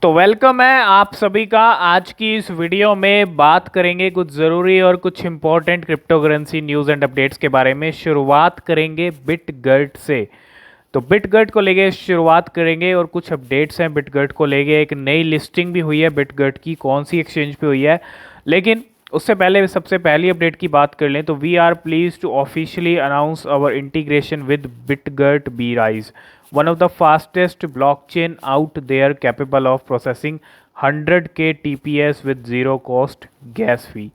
तो वेलकम है आप सभी का। आज की इस वीडियो में बात करेंगे कुछ ज़रूरी और कुछ important crypto currency news and updates के बारे में। शुरुआत करेंगे बिटगर्ट से। तो बिटगर्ट को लेके शुरुआत करेंगे और कुछ अपडेट्स हैं बिटगर्ट को लेके। एक नई लिस्टिंग भी हुई है बिटगर्ट की, कौन सी एक्सचेंज पे हुई है, लेकिन उससे पहले सबसे पहली अपडेट की बात कर लें तो we are pleased to officially announce our integration with Bitgert Brise, one of the fastest blockchain out there capable of processing 100K TPS with zero cost gas fee।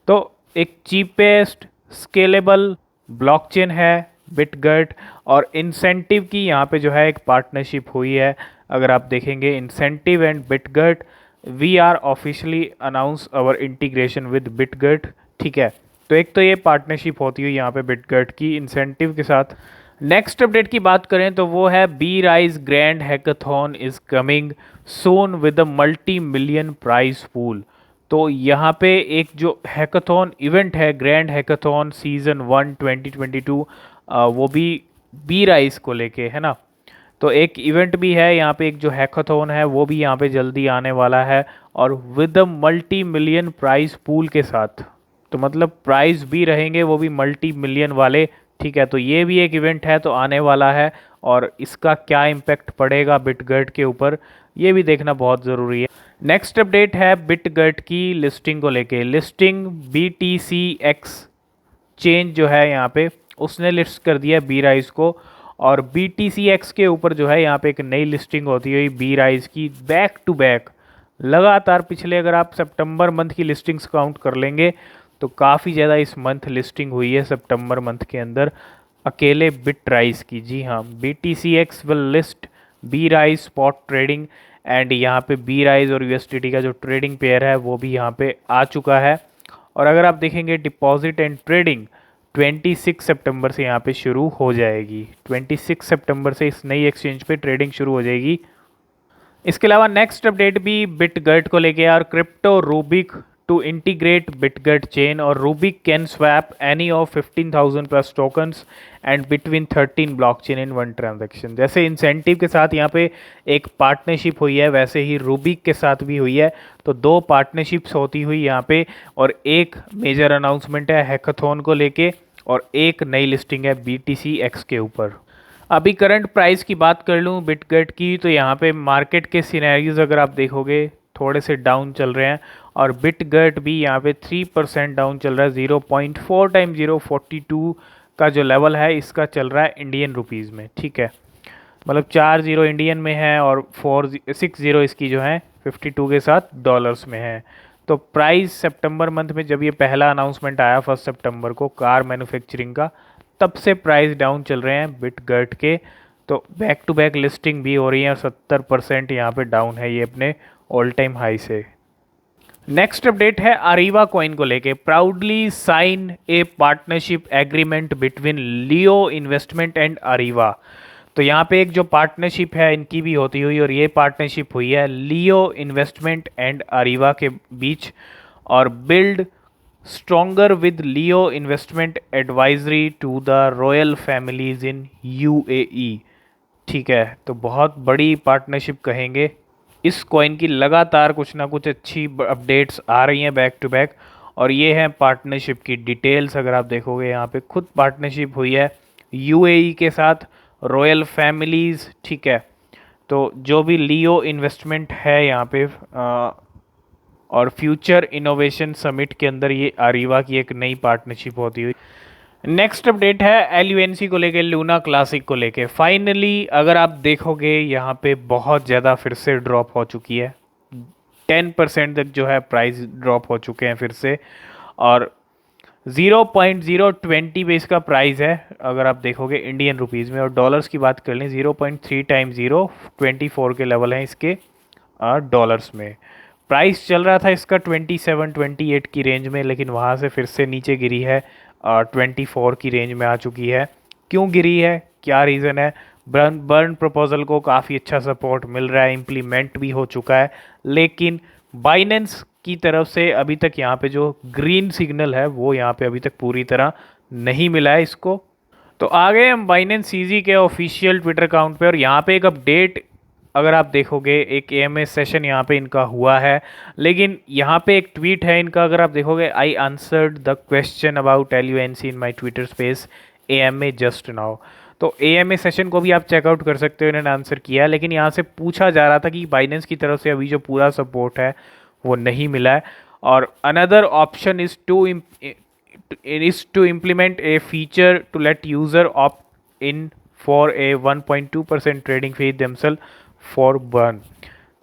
तो एक चीपेस्ट स्केलेबल ब्लॉकचेन है Bitgert, और incentive की यहाँ पे जो है एक पार्टनरशिप हुई है। अगर आप देखेंगे incentive and Bitgert, we are officially announce our integration with Bitgert. ठीक है, तो एक तो ये पार्टनरशिप होती हुई यहाँ पे बिटगर्ट की इंसेंटिव के साथ। नेक्स्ट अपडेट की बात करें तो वो है Brise grand hackathon is coming soon with a multi million prize pool. तो यहाँ पे एक जो हैकाथॉन इवेंट है, ग्रैंड हैकाथॉन सीजन 1 2022, वो भी बी राइज को लेके है ना। तो एक इवेंट भी है यहाँ पे, एक जो हैकाथॉन है वो भी यहाँ पे जल्दी आने वाला है, और with a multi million prize pool के साथ। तो मतलब प्राइज भी रहेंगे वो भी मल्टी मिलियन वाले। ठीक है, तो ये भी एक इवेंट है तो आने वाला है, और इसका क्या इम्पैक्ट पड़ेगा बिटगर्ट के ऊपर ये भी देखना बहुत ज़रूरी है। नेक्स्ट अपडेट है बिटगर्ट की लिस्टिंग को लेके। लिस्टिंग BTCX चेंज जो है यहाँ पे उसने लिस्ट कर दिया बी राइज को, और BTCX के ऊपर जो है यहाँ पे एक नई लिस्टिंग होती है बी राइज की, बैक टू बैक लगातार। पिछले अगर आप सितंबर मंथ की लिस्टिंग्स काउंट कर लेंगे तो काफ़ी ज़्यादा इस मंथ लिस्टिंग हुई है सितंबर मंथ के अंदर अकेले बिट राइज की। जी हाँ, BTCX will list Brise spot trading, and यहाँ पे बी राइज और USDT का जो ट्रेडिंग पेयर है वो भी यहाँ पे आ चुका है। और अगर आप देखेंगे डिपॉजिट एंड ट्रेडिंग 26 सितंबर से यहाँ पे शुरू हो जाएगी। 26 सितंबर से इस नई एक्सचेंज पे ट्रेडिंग शुरू हो जाएगी। इसके अलावा नेक्स्ट अपडेट भी बिटगर्ट को लेके, और crypto Rubic to integrate Bitgert chain, और Rubic can swap any of 15,000 plus tokens and between 13 blockchain in one transaction. जैसे इंसेंटिव के साथ यहाँ पे एक पार्टनरशिप हुई है, वैसे ही रूबिक के साथ भी हुई है। तो दो पार्टनरशिप्स होती हुई यहाँ पे, और एक मेजर अनाउंसमेंट है हैकाथॉन को लेके, और एक नई लिस्टिंग है BTCX के ऊपर। अभी करंट प्राइस की बात कर लूँ बिटगर्ट की, तो यहाँ पे मार्केट के सिनेरियोज अगर आप देखोगे थोड़े से डाउन चल रहे हैं, और बिटगर्ट भी यहाँ पे 3% डाउन चल रहा है। 0.4 टाइम 042 का जो लेवल है इसका चल रहा है इंडियन रुपीज़ में। ठीक है, मतलब 4 0 इंडियन में है और 6 0 इसकी जो है 52 के साथ डॉलर्स में है। तो प्राइस सितंबर मंथ में जब ये पहला अनाउंसमेंट आया 1 सितंबर को कार मैन्युफैक्चरिंग का, तब से प्राइस डाउन चल रहे हैं बिटगर्ट के। तो बैक टू बैक लिस्टिंग भी हो रही है, और 70% यहाँ पे डाउन है ये अपने ऑल टाइम हाई से। नेक्स्ट अपडेट है अरीवा कॉइन को लेके। Proudly sign a partnership agreement between Leo investment and Ariva. तो यहाँ पे एक जो पार्टनरशिप है इनकी भी होती हुई, और ये पार्टनरशिप हुई है लियो इन्वेस्टमेंट एंड अरीवा के बीच, और build stronger with Leo investment advisory to the royal families in UAE। ठीक है, तो बहुत बड़ी पार्टनरशिप कहेंगे। इस कॉइन की लगातार कुछ ना कुछ अच्छी अपडेट्स आ रही हैं बैक टू बैक, और ये है पार्टनरशिप की डिटेल्स। अगर आप देखोगे यहाँ पे खुद पार्टनरशिप हुई है UAE के साथ, रॉयल फैमिलीज़। ठीक है, तो जो भी लियो इन्वेस्टमेंट है यहाँ पे, और फ्यूचर इनोवेशन समिट के अंदर ये अरीवा की एक नई पार्टनरशिप होती हुई। नेक्स्ट अपडेट है LUNC को लेके, लूना क्लासिक को लेके। फाइनली अगर आप देखोगे यहाँ पे बहुत ज़्यादा फिर से ड्रॉप हो चुकी है, 10% तक जो है प्राइस ड्रॉप हो चुके हैं फिर से, और 0.020 पे इसका प्राइस है अगर आप देखोगे इंडियन रुपीज़ में। और डॉलर्स की बात कर लें 0.3 टाइम 024 के लेवल हैं इसके डॉलर्स में। प्राइस चल रहा था इसका 27-28 की रेंज में, लेकिन वहाँ से फिर से नीचे गिरी है, 24 की रेंज में आ चुकी है। क्यों गिरी है, क्या रीज़न है? बर्न प्रपोजल को काफ़ी अच्छा सपोर्ट मिल रहा है, इम्प्लीमेंट भी हो चुका है, लेकिन बाइनेंस की तरफ से अभी तक यहाँ पे जो ग्रीन सिग्नल है वो यहाँ पे अभी तक पूरी तरह नहीं मिला है इसको। तो आ गए हम बाइनेंस CZ के ऑफिशियल ट्विटर अकाउंट पे, और यहाँ पे एक अपडेट अगर आप देखोगे एक एएमए सेशन यहाँ पे इनका हुआ है, लेकिन यहाँ पे एक ट्वीट है इनका, अगर आप देखोगे, I answered the question about LUNC in my Twitter space AMA just now. तो एएमए सेशन को भी आप चेकआउट कर सकते हो, इन्होंने आंसर किया है। लेकिन यहाँ से पूछा जा रहा था कि बाइनेंस की तरफ से अभी जो पूरा सपोर्ट है वो नहीं मिला है। और another option is to implement a feature to let user opt in for a 1.2% trading fee themselves for burn।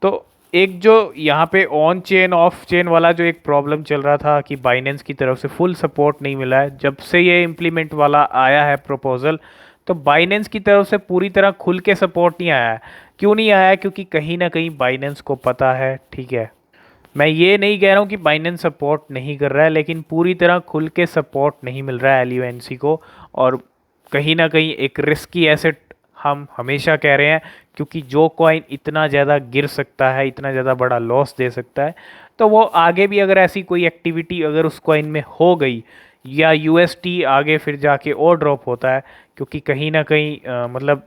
तो एक जो यहाँ पे ऑन चेन ऑफ चेन वाला जो एक प्रॉब्लम चल रहा था कि बाइनेंस की तरफ से फुल सपोर्ट नहीं मिला है, जब से ये इम्प्लीमेंट वाला आया है प्रपोजल, तो बाइनेंस की तरफ से पूरी तरह खुल के सपोर्ट नहीं आया है। क्यों नहीं आया है? क्योंकि कहीं ना कहीं बाइनेंस को पता है, ठीक है, मैं ये नहीं कह रहा हूँ कि बाइनेंस सपोर्ट नहीं कर रहा है, लेकिन पूरी तरह खुल के सपोर्ट नहीं मिल रहा है LUNC को। और कहीं ना कहीं एक रिस्की एसेट हम हमेशा कह रहे हैं, क्योंकि जो कॉइन इतना ज़्यादा गिर सकता है, इतना ज़्यादा बड़ा लॉस दे सकता है, तो वो आगे भी अगर ऐसी कोई एक्टिविटी अगर उस कॉइन में हो गई, या UST आगे फिर जाके और ड्रॉप होता है, क्योंकि कहीं ना कहीं मतलब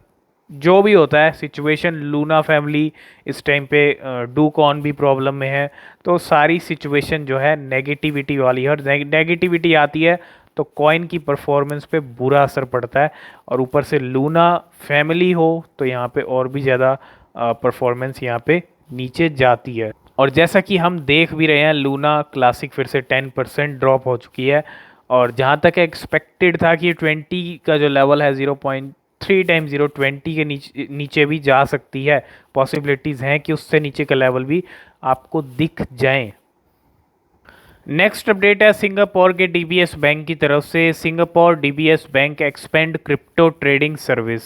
जो भी होता है सिचुएशन, लूना फैमिली इस टाइम पे डूकॉन भी प्रॉब्लम में है, तो सारी सिचुएशन जो है नेगेटिविटी वाली है, और नेगेटिविटी आती है तो कॉइन की परफॉर्मेंस पे बुरा असर पड़ता है। और ऊपर से लूना फैमिली हो तो यहाँ पे और भी ज़्यादा परफॉर्मेंस यहाँ पे नीचे जाती है। और जैसा कि हम देख भी रहे हैं, लूना क्लासिक फिर से 10% ड्रॉप हो चुकी है। और जहाँ तक एक्सपेक्टेड था कि 20 का जो लेवल है 0.3 टाइम्स 0.20 के नीचे भी जा सकती है, पॉसिबिलिटीज़ हैं कि उससे नीचे का लेवल भी आपको दिख जाए। नेक्स्ट अपडेट है सिंगापुर के DBS बैंक की तरफ से। Singapore DBS bank expand crypto trading service,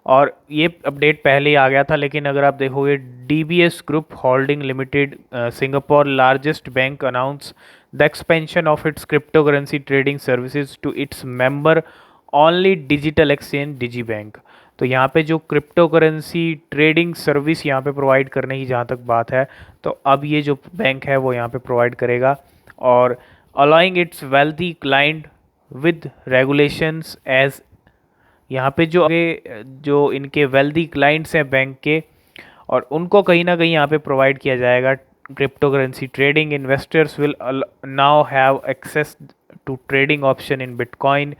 और ये अपडेट पहले ही आ गया था, लेकिन अगर आप देखोगे, DBS group holding limited, Singapore largest bank, announce the expansion of its crypto currency trading services to its member only digital exchange digi bank. तो यहाँ पे जो क्रिप्टो करेंसी ट्रेडिंग सर्विस यहाँ पे प्रोवाइड करने की जहाँ तक बात है, तो अब ये जो बैंक है वो यहाँ पे प्रोवाइड करेगा, और allowing its wealthy client with regulations as, यहाँ पे जो इनके वेल्दी क्लाइंट्स हैं बैंक के, और उनको कहीं ना कहीं यहाँ पे प्रोवाइड किया जाएगा crypto currency trading. Investors will now have access to trading option in bitcoin,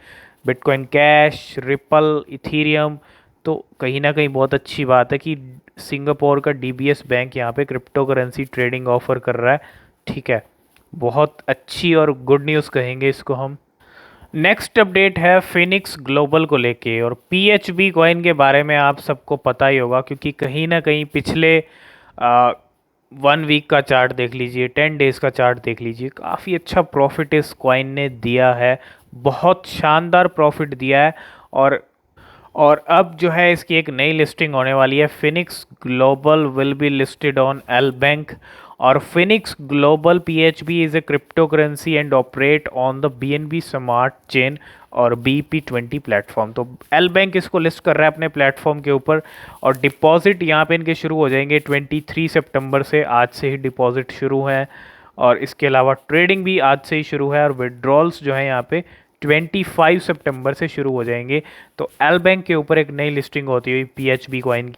bitcoin cash, ripple, ethereum. तो कहीं ना कहीं बहुत अच्छी बात है कि सिंगापुर का DBS बैंक यहाँ पे क्रिप्टो करेंसी ट्रेडिंग ऑफर कर रहा है, ठीक है, बहुत अच्छी और गुड न्यूज़ कहेंगे इसको हम। नेक्स्ट अपडेट है फिनिक्स ग्लोबल को लेके, और PHB कॉइन के बारे में आप सबको पता ही होगा, क्योंकि कहीं ना कहीं पिछले 1 वीक का चार्ट देख लीजिए, 10 डेज़ का चार्ट देख लीजिए, काफ़ी अच्छा प्रॉफिट इस कॉइन ने दिया है, बहुत शानदार प्रॉफिट दिया है। और अब जो है इसकी एक नई लिस्टिंग होने वाली है। Phoenix Global will be listed on LBank, और Phoenix Global PHB is a cryptocurrency and operate on the BNB smart chain और BP20 प्लेटफॉर्म। तो एल बैंक इसको लिस्ट कर रहा है अपने प्लेटफॉर्म के ऊपर, और डिपॉजिट यहाँ पे इनके शुरू हो जाएंगे 23 सितंबर से, आज से ही डिपॉजिट शुरू हैं। और इसके अलावा ट्रेडिंग भी आज से ही शुरू है, और विड्रॉल्स जो है यहाँ पे 25 सितंबर से शुरू हो जाएंगे। तो एल बैंक के ऊपर एक नई लिस्टिंग होती हुई PHB कॉइन।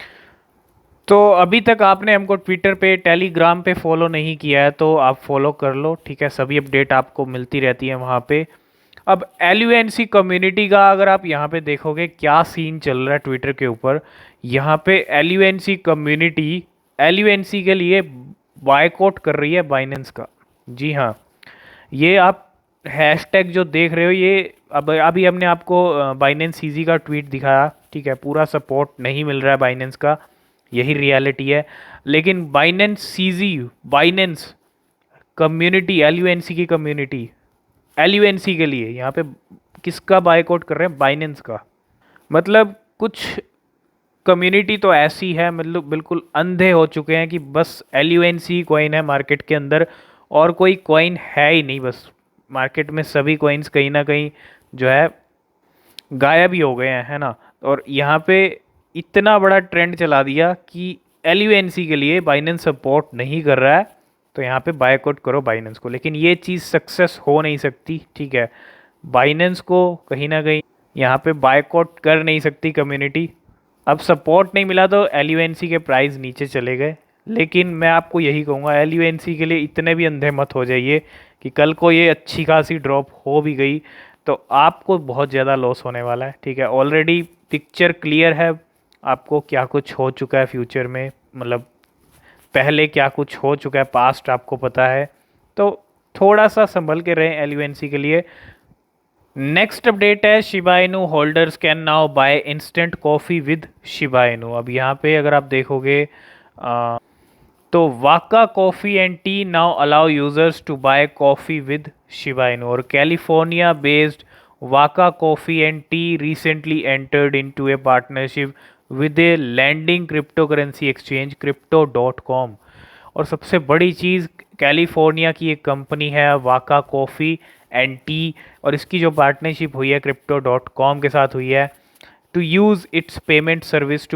तो अभी तक आपने हमको ट्विटर पे, टेलीग्राम पे फॉलो नहीं किया है तो आप फॉलो कर लो, ठीक है, सभी अपडेट आपको मिलती रहती है वहाँ पे। अब LUNC कम्युनिटी का अगर आप यहाँ पे देखोगे क्या सीन चल रहा है ट्विटर के ऊपर, यहाँ पे LUNC कम्युनिटी LUNC के लिए बायकॉट कर रही है बाइनेंस का। जी हाँ, ये आप हैशटैग जो देख रहे हो, ये अब अभी हमने आपको बाइनेंस CZ का ट्वीट दिखाया, ठीक है, पूरा सपोर्ट नहीं मिल रहा है बाइनेंस का, यही रियलिटी है। लेकिन Binance CZ, Binance community, LUNC की कम्युनिटी LUNC के लिए यहाँ पे किसका बायकॉट कर रहे हैं? बाइनेंस का। मतलब कुछ कम्युनिटी तो ऐसी है, मतलब बिल्कुल अंधे हो चुके हैं कि बस LUNC कॉइन है मार्केट के अंदर, और कोई कॉइन है ही नहीं। बस मार्केट में सभी कॉइन्स कहीं ना कहीं जो है गायब ही हो गए हैं, है ना। और यहाँ पे इतना बड़ा ट्रेंड चला दिया कि LUNC के लिए बाइनेंस सपोर्ट नहीं कर रहा है, तो यहाँ पे बायकॉट करो बाइनेंस को। लेकिन ये चीज़ सक्सेस हो नहीं सकती, ठीक है, बाइनेंस को कहीं ना कहीं यहाँ पे बायकॉट कर नहीं सकती कम्युनिटी, अब सपोर्ट नहीं मिला तो LUNC के प्राइस नीचे चले गए, लेकिन मैं आपको यही कहूँगा LUNC के लिए इतने भी अंधे मत हो जाइए कि कल को ये अच्छी खासी ड्रॉप हो भी गई तो आपको बहुत ज़्यादा लॉस होने वाला है। ठीक है, ऑलरेडी पिक्चर क्लियर है आपको क्या कुछ हो चुका है फ्यूचर में, मतलब पहले क्या कुछ हो चुका है, पास्ट आपको पता है, तो थोड़ा सा संभल के रहें LUNC के लिए। नेक्स्ट अपडेट है Shiba Inu holders can now buy instant coffee with Shiba Inu. अब यहाँ पे अगर आप देखोगे तो Waka coffee and tea now allow users to buy coffee with Shiba Inu. और California based Waka coffee and tea recently entered into a partnership with a landing crypto currency exchange crypto.com। और सबसे बड़ी चीज़, California की एक company है वाका coffee and T, और इसकी जो पार्टनरशिप हुई है crypto.com के साथ हुई है to use its payment service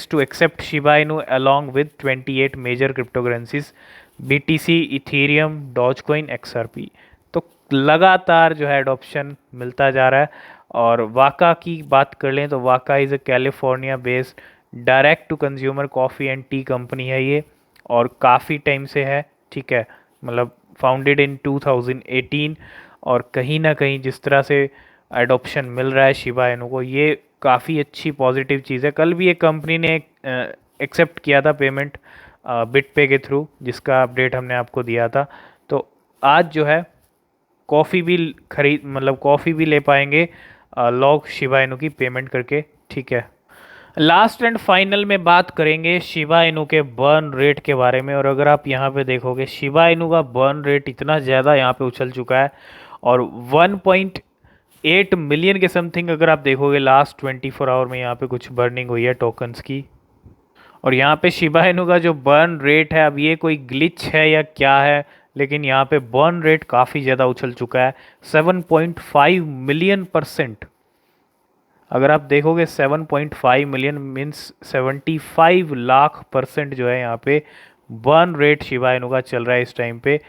to accept Shiba Inu along with 28 major crypto currencies BTC, ethereum, dogecoin, XRP। तो लगातार जो है एडॉप्शन मिलता जा रहा है। और वाका की बात कर लें तो Waka is a California based direct to consumer coffee and tea company है ये, और काफ़ी टाइम से है। ठीक है, मतलब फाउंडेड इन 2018, और कहीं ना कहीं जिस तरह से एडॉप्शन मिल रहा है शिबा इनू को, ये काफ़ी अच्छी पॉजिटिव चीज़ है। कल भी एक कंपनी ने एक्सेप्ट किया था पेमेंट बिटपे के थ्रू, जिसका अपडेट हमने आपको दिया था। तो आज जो है कॉफ़ी भी मतलब कॉफ़ी भी ले पाएंगे लोग शिबा इनू की पेमेंट करके। ठीक है, लास्ट एंड फाइनल में बात करेंगे शिबा इनू के बर्न रेट के बारे में। और अगर आप यहाँ पे देखोगे शिबा इनू का बर्न रेट इतना ज़्यादा यहाँ पे उछल चुका है, और 1.8 मिलियन के समथिंग अगर आप देखोगे लास्ट 24 आवर में यहाँ पे कुछ बर्निंग हुई है टोकन्स की। और यहाँ पे शिबा इनू का जो बर्न रेट है, अब ये कोई ग्लिच है या क्या है, लेकिन यहाँ पे बर्न रेट काफ़ी ज़्यादा उछल चुका है, 7.5 मिलियन %। अगर आप देखोगे 7.5 मिलियन मीन्स 75 लाख % जो है यहाँ पे बर्न रेट शिबा इनू का चल रहा है इस टाइम पे।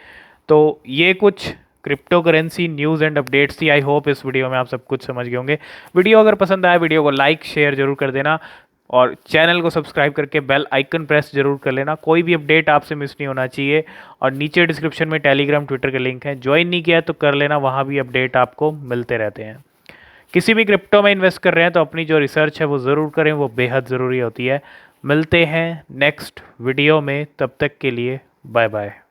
तो ये कुछ cryptocurrency news and updates थी। आई होप इस वीडियो में आप सब कुछ समझ गए होंगे। वीडियो अगर पसंद आया वीडियो को लाइक शेयर जरूर कर देना, और चैनल को सब्सक्राइब करके बेल आइकन प्रेस जरूर कर लेना, कोई भी अपडेट आपसे मिस नहीं होना चाहिए। और नीचे डिस्क्रिप्शन में टेलीग्राम ट्विटर के लिंक हैं, ज्वाइन नहीं किया तो कर लेना, वहाँ भी अपडेट आपको मिलते रहते हैं। किसी भी क्रिप्टो में इन्वेस्ट कर रहे हैं तो अपनी जो रिसर्च है वो ज़रूर करें, वो बेहद ज़रूरी होती है। मिलते हैं नेक्स्ट वीडियो में, तब तक के लिए बाय बाय।